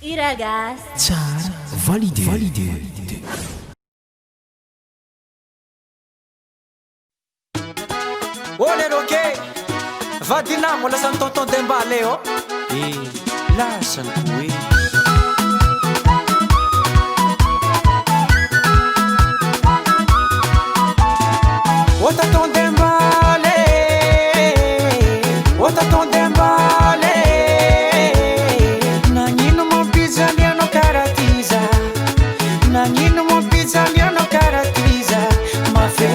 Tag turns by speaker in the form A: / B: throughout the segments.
A: I ragazzi.
B: Tsara, validé.
C: Olha roquei, vadinamo la santonton dembaleo. E la santue. Ota ton dembale, ota ton dembale. Nanino mo pizza liano caratiza, nanino mo pizza liano caratiza, ma fe.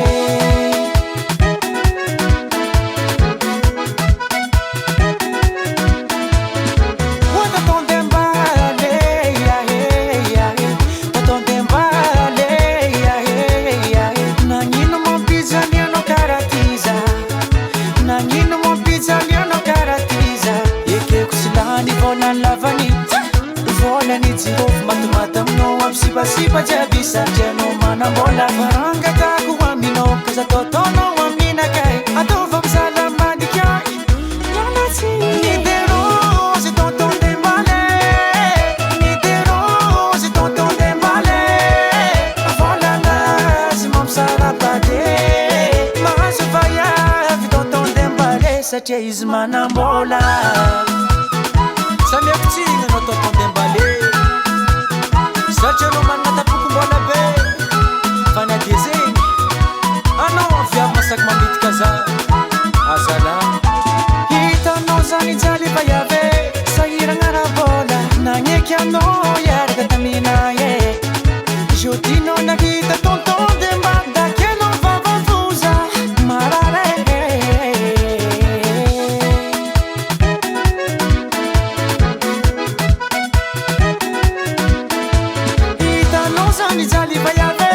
C: Sipa jabisa jeno mana mola faranga taku wamino kaza totono wamina kai atova msalama dikai yana si nidero si tonton de male nidero si tonton de male vola na si mom sarapade mas vaya vi tonton de male sa chase mana mola sa me ptinga no tonton de male Sacelo manata puku mbola be Fanadia zegny Anao aviavy masaky mamity kaza Azala Hitanao zany jaly vayave Sahiragna rabola Nagneky anao iaraka tamina ye Jodinao nahita tonton demba Dakenao vavafoza marare Nijali bayave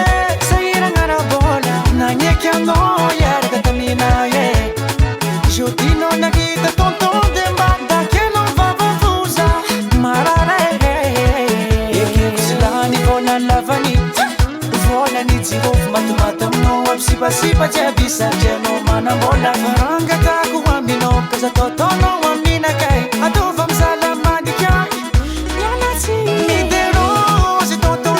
C: Saira ngara bola Nanyeki ano Yarga tamina ye Jodino nagita tonton demba Dakeno vavafuza marare Eki kusilani vola lavani Vola ni jirofu matumata mno Wapsipa jabisa jeno mana mola Faranga taku wamino Kaza totono wamina kai Atova msalama dikai Yana si Nidero Si tonton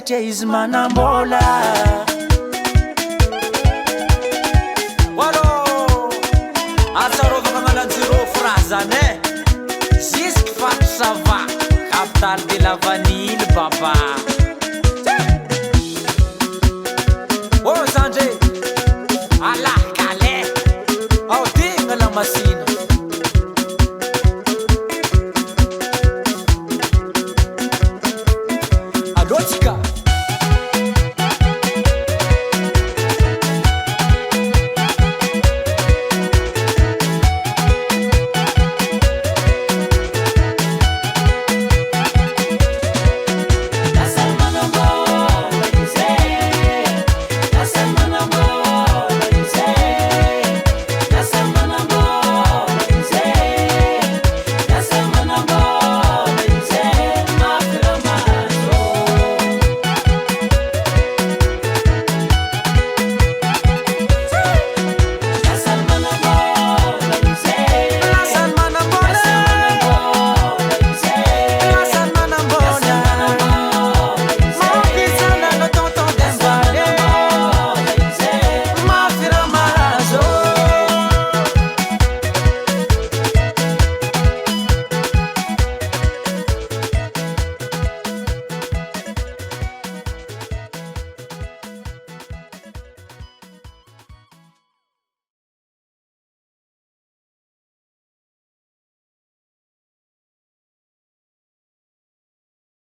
C: Chase manambola Walo Atsarova magnalanjiro frazane Jusque fato ça va Capital de la vanille baba